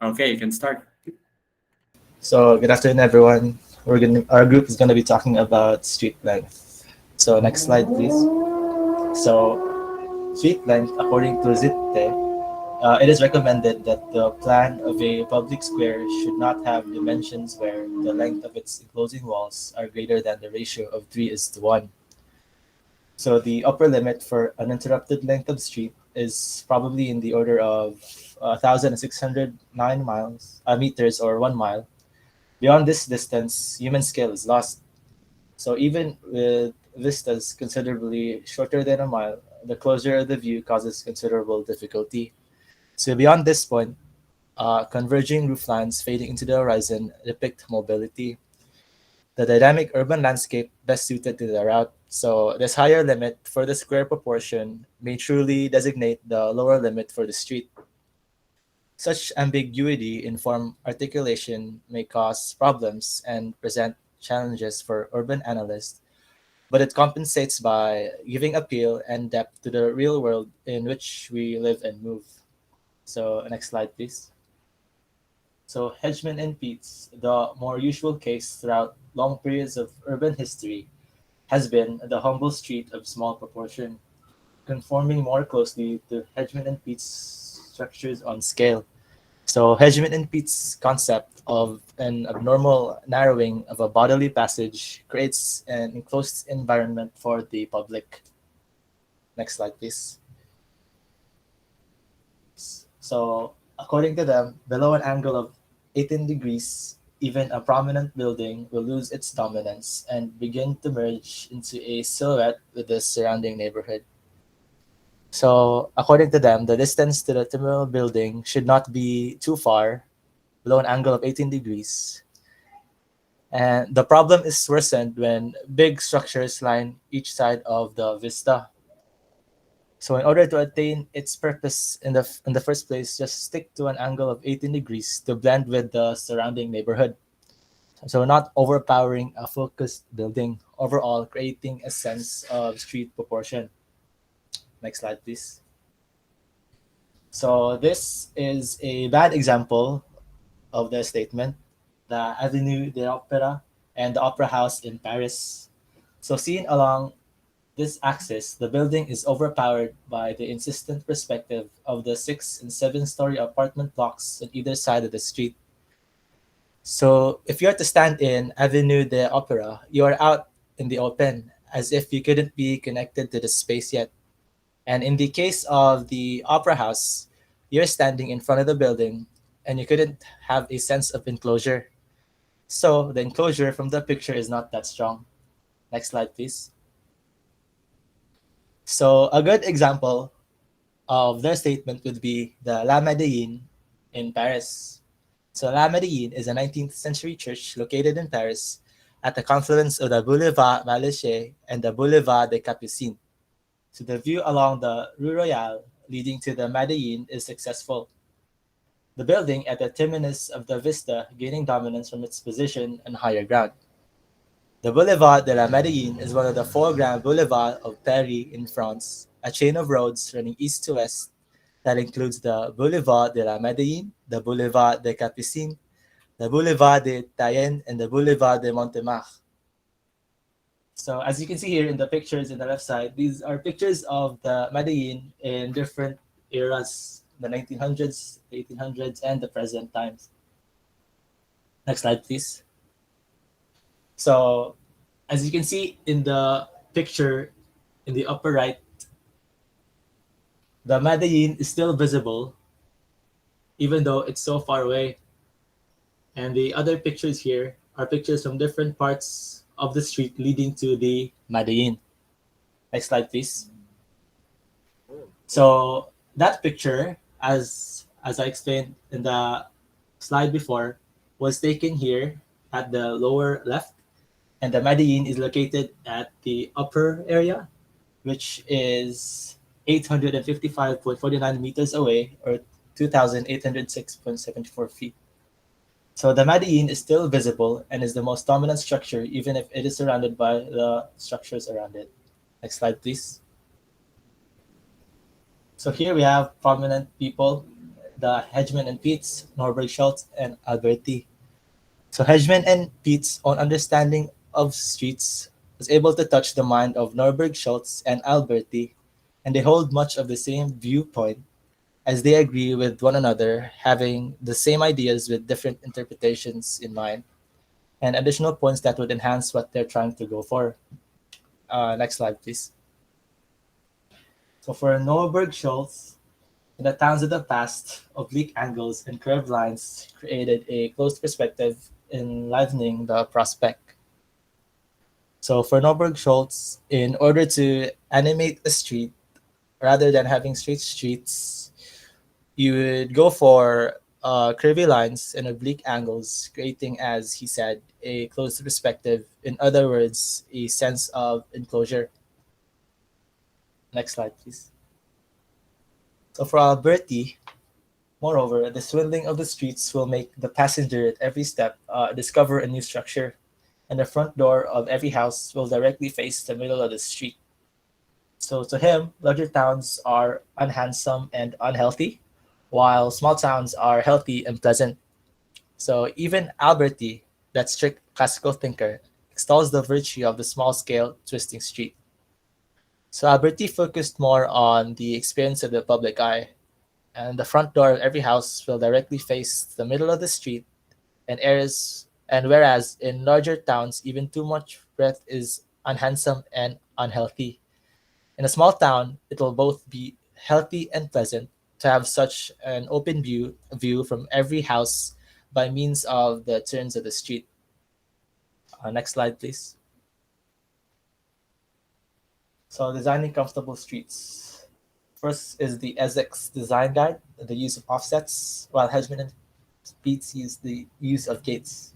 Okay, you can start. So good afternoon, everyone. Our group is gonna be talking about street length. So next slide, please. So street length, according to Zitte, it is recommended that the plan of a public square should not have dimensions where the length of its enclosing walls are greater than the ratio of 3:1. So the upper limit for uninterrupted length of street is probably in the order of 1,609 meters or 1 mile. Beyond this distance, human scale is lost. So even with vistas considerably shorter than a mile, the closure of the view causes considerable difficulty. So beyond this point, converging rooflines fading into the horizon depict mobility, the dynamic urban landscape best suited to the route. So this higher limit for the square proportion may truly designate the lower limit for the street. Such ambiguity in form articulation may cause problems and present challenges for urban analysts, but it compensates by giving appeal and depth to the real world in which we live and move. So, next slide, please. So, Hedgeman and Peets, the more usual case throughout long periods of urban history, has been the humble street of small proportion, conforming more closely to Hedgeman and Peets structures on scale. So Hedgeman and Pete's concept of an abnormal narrowing of a bodily passage creates an enclosed environment for the public. Next slide, please. So according to them, below an angle of 18 degrees, even a prominent building will lose its dominance and begin to merge into a silhouette with the surrounding neighborhood. So according to them, the distance to the terminal building should not be too far, below an angle of 18 degrees. And the problem is worsened when big structures line each side of the vista. So in order to attain its purpose in the first place, just stick to an angle of 18 degrees to blend with the surrounding neighborhood. So not overpowering a focused building, overall creating a sense of street proportion. Next slide, please. So this is a bad example of the statement, the Avenue de l'Opéra and the Opera House in Paris. So seen along this axis, the building is overpowered by the insistent perspective of the 6 and 7 story apartment blocks on either side of the street. So if you are to stand in Avenue de Opera, you are out in the open, as if you couldn't be connected to the space yet. And in the case of the Opera House, you're standing in front of the building and you couldn't have a sense of enclosure. So the enclosure from the picture is not that strong. Next slide, please. So a good example of their statement would be the La Médéine in Paris. So La Médéine is a 19th century church located in Paris at the confluence of the Boulevard Malesherbes and the Boulevard des Capucines. So the view along the Rue Royale leading to the Médéine is successful. The building at the terminus of the vista gaining dominance from its position on higher ground. The Boulevard de la Médéine is one of the four Grand Boulevards of Paris in France, a chain of roads running east to west that includes the Boulevard de la Médéine, the Boulevard des Capucines, the Boulevard des Tayennes, and the Boulevard de Montmartre. So as you can see here in the pictures in the left side, these are pictures of the Medellin in different eras, the 1900s, 1800s, and the present times. Next slide, please. So as you can see in the picture in the upper right, the Medellin is still visible even though it's so far away. And the other pictures here are pictures from different parts of the street leading to the Medellin. Next slide, please. So that picture, as I explained in the slide before, was taken here at the lower left, and the Medellin is located at the upper area, which is 855.49 meters away, or 2,806.74 feet. So the Medellin is still visible and is the most dominant structure, even if it is surrounded by the structures around it. Next slide, please. So here we have prominent people the Hedgeman and Peets, Norberg Schultz, and Alberti. So Hedgeman and Peets' own understanding of streets was able to touch the mind of Norberg Schultz and Alberti, and they hold much of the same viewpoint as they agree with one another, having the same ideas with different interpretations in mind, and additional points that would enhance what they're trying to go for. Next slide, please. So for Norberg Schultz, in the towns of the past, oblique angles and curved lines created a closed perspective, enlivening the prospect. So for Norberg Schultz, in order to animate a street, rather than having straight streets, you would go for curvy lines and oblique angles, creating, as he said, a closed perspective. In other words, a sense of enclosure. Next slide, please. So for Alberti, moreover, the swindling of the streets will make the passenger at every step discover a new structure, and the front door of every house will directly face the middle of the street. So to him, larger towns are unhandsome and unhealthy, while small towns are healthy and pleasant. So even Alberti, that strict classical thinker, extols the virtue of the small scale twisting street. So Alberti focused more on the experience of the public eye, and the front door of every house will directly face the middle of the street, and whereas in larger towns even too much breadth is unhandsome and unhealthy. In a small town, it will both be healthy and pleasant to have such an open view from every house by means of the turns of the street. Next slide, please. So designing comfortable streets. First is the Essex Design Guide, the use of offsets, while Hedgeman and Peets use the use of gates.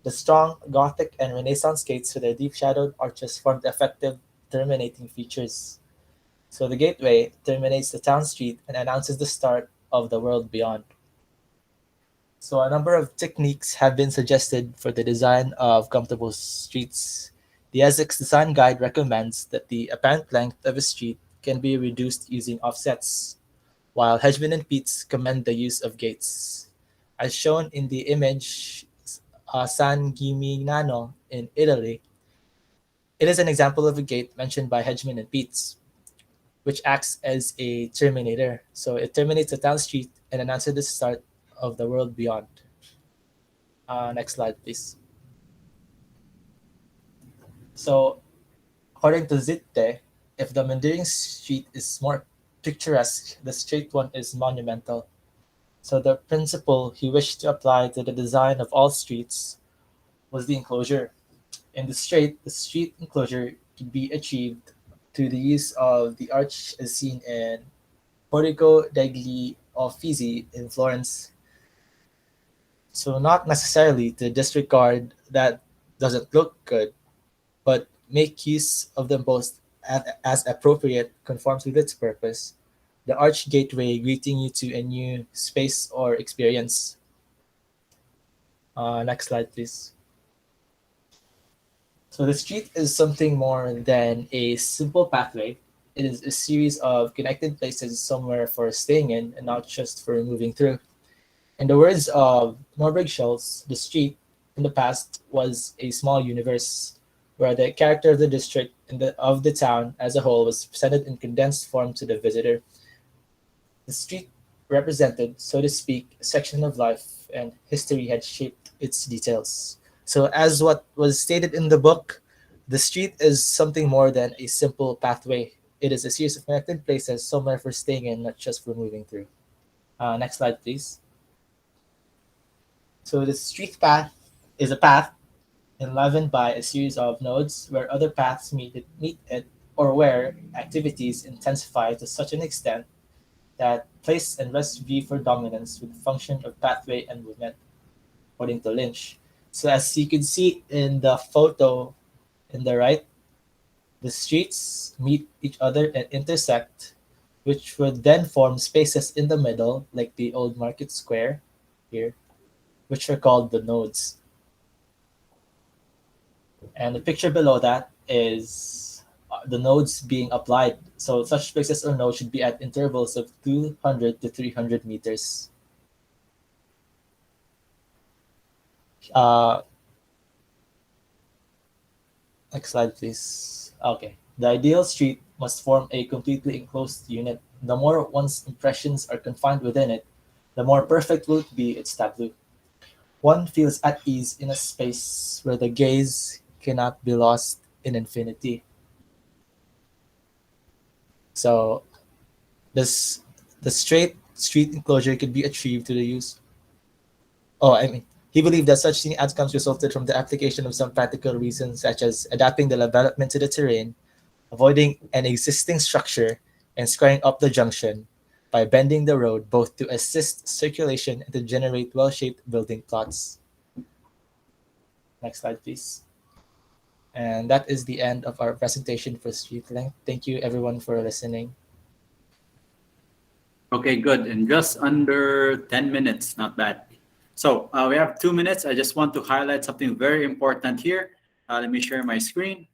The strong Gothic and Renaissance gates with their deep shadowed arches formed effective terminating features. So the gateway terminates the town street and announces the start of the world beyond. So a number of techniques have been suggested for the design of comfortable streets. The Essex Design Guide recommends that the apparent length of a street can be reduced using offsets, while Hedgeman and Peets commend the use of gates. As shown in the image, San Gimignano in Italy, it is an example of a gate mentioned by Hedgeman and Peets, which acts as a terminator. So it terminates the town street and announces the start of the world beyond. Next slide, please. So, according to Zitte, if the meandering street is more picturesque, the straight one is monumental. So, the principle he wished to apply to the design of all streets was the enclosure. In the street enclosure could be achieved through the use of the arch as seen in Portico degli Uffizi in Florence. So not necessarily to disregard that doesn't look good, but make use of them both as appropriate conforms with its purpose. The arch gateway greeting you to a new space or experience. Next slide, please. So the street is something more than a simple pathway. It is a series of connected places somewhere for staying in and not just for moving through. In the words of Norberg Schultz, the street in the past was a small universe where the character of the district and of the town as a whole was presented in condensed form to the visitor. The street represented, so to speak, a section of life, and history had shaped its details. So, as what was stated in the book, the street is something more than a simple pathway. It is a series of connected places somewhere for staying in, not just for moving through. Next slide, please. So, the street path is a path enlivened by a series of nodes where other paths meet it, or where activities intensify to such an extent that place and rest vie for dominance with the function of pathway and movement, according to Lynch. So as you can see in the photo in the right, the streets meet each other and intersect, which would then form spaces in the middle, like the old market square here, which are called the nodes. And the picture below that is the nodes being applied. So such spaces or nodes should be at intervals of 200 to 300 meters. Uh, Next slide, please. Okay. The ideal street must form a completely enclosed unit. The more one's impressions are confined within it, the more perfect will it be its tableau. One feels at ease in a space where the gaze cannot be lost in infinity. So this the straight street enclosure could be achieved through the use. Oh, I mean, he believed that such outcomes resulted from the application of some practical reasons, such as adapting the development to the terrain, avoiding an existing structure, and squaring up the junction by bending the road both to assist circulation and to generate well-shaped building plots. Next slide, please. And that is the end of our presentation for street length. Thank you everyone for listening. Okay, good. In just under 10 minutes, not bad. So we have 2 minutes. I just want to highlight something very important here. Let me share my screen.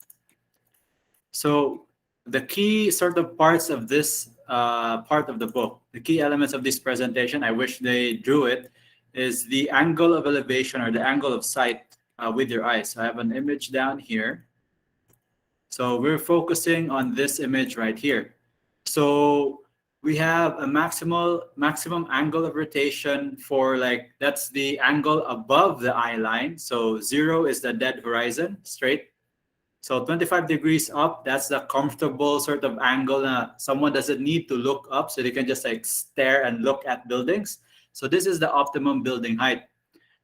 So the key sort of parts of this part of the book, the key elements of this presentation, I wish they drew it, is the angle of elevation or the angle of sight with your eyes. So I have an image down here. So we're focusing on this image right here. So we have a maximum angle of rotation for, like, that's the angle above the eye line. So 0 is the dead horizon, straight. So 25 degrees up, that's the comfortable sort of angle. Someone doesn't need to look up, so they can just like stare and look at buildings. So this is the optimum building height.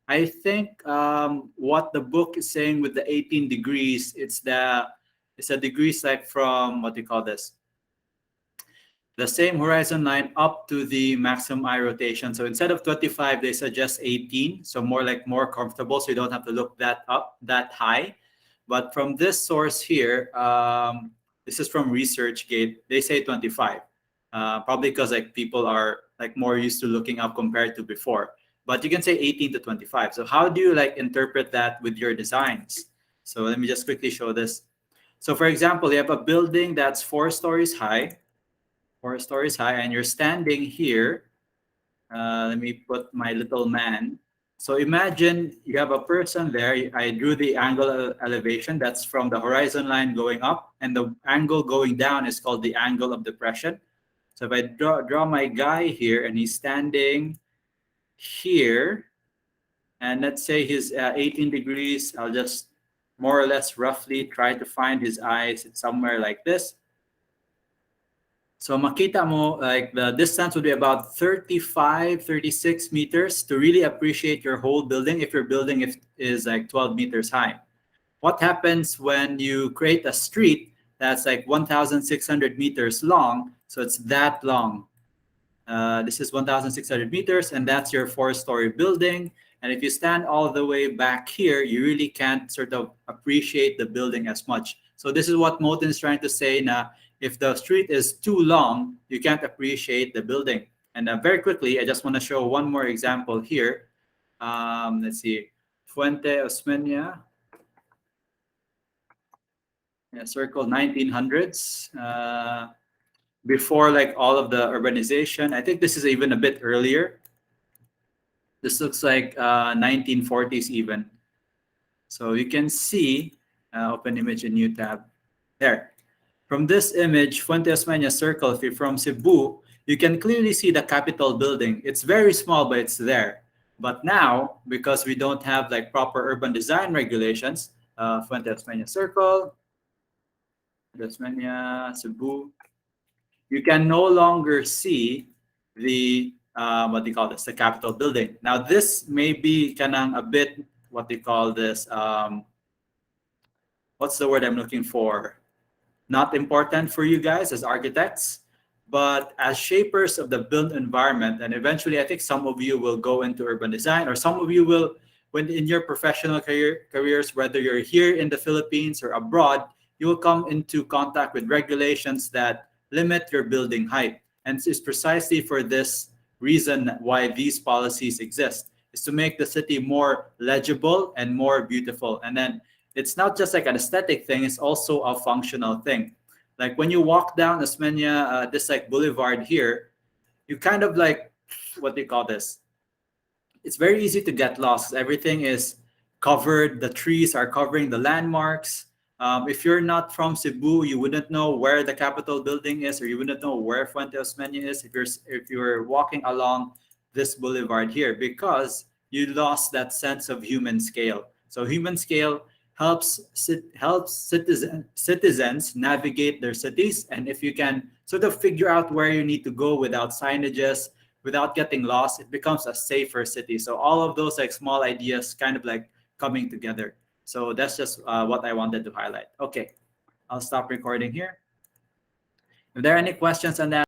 I think what the book is saying with the 18 degrees, it's a degrees like from, what do you call this? The same horizon line up to the maximum eye rotation. So instead of 25, they suggest 18. So more comfortable, so you don't have to look that high. But from this source here, this is from ResearchGate. They say 25, probably because like people are like more used to looking up compared to before. But you can say 18 to 25. So how do you like interpret that with your designs? So let me just quickly show this. So for example, you have a building that's 4 stories high, and you're standing here. Let me put my little man. So imagine you have a person there. I drew the angle elevation. That's from the horizon line going up, and the angle going down is called the angle of depression. So if I draw my guy here, and he's standing here, and let's say he's 18 degrees, I'll just more or less roughly try to find his eyes. It's somewhere like this. So makita mo, like the distance would be about 35, 36 meters to really appreciate your whole building if your building is like 12 meters high. What happens when you create a street that's like 1,600 meters long? So it's that long. This is 1,600 meters, and that's your 4-story building. And if you stand all the way back here, you really can't sort of appreciate the building as much. So this is what Moten is trying to say now. If the street is too long, you can't appreciate the building. And very quickly, I just want to show one more example here. Let's see. Fuente Osmeña. Yeah, circle 1900s. Before like all of the urbanization. I think this is even a bit earlier. This looks like 1940s even. So you can see, open image in new tab. There. From this image, Fuente Osmeña Circle, if you're from Cebu, you can clearly see the Capitol building. It's very small, but it's there. But now, because we don't have like proper urban design regulations, Fuente Osmeña Circle, Osmeña, Cebu, you can no longer see the, what do you call this, the Capitol building. Now, this may be kanang a bit, what do you call this, what's the word I'm looking for? Not important for you guys as architects, but as shapers of the built environment. And eventually, I think some of you will go into urban design, or some of you will, when in your professional careers, whether you're here in the Philippines or abroad, you will come into contact with regulations that limit your building height. And it's precisely for this reason why these policies exist, is to make the city more legible and more beautiful. And then it's not just like an aesthetic thing, it's also a functional thing. Like when you walk down Osmeña, this like boulevard here, you kind of like, what do you call this? It's very easy to get lost. Everything is covered. The trees are covering the landmarks. If you're not from Cebu, you wouldn't know where the Capitol building is, or you wouldn't know where Fuente Osmeña is if you're walking along this boulevard here, because you lost that sense of human scale. So human scale helps citizens navigate their cities, and if you can sort of figure out where you need to go without signages, without getting lost, it becomes a safer city. So all of those like small ideas kind of like coming together. So that's just what I wanted to highlight. Okay, I'll stop recording here. If there are any questions on that,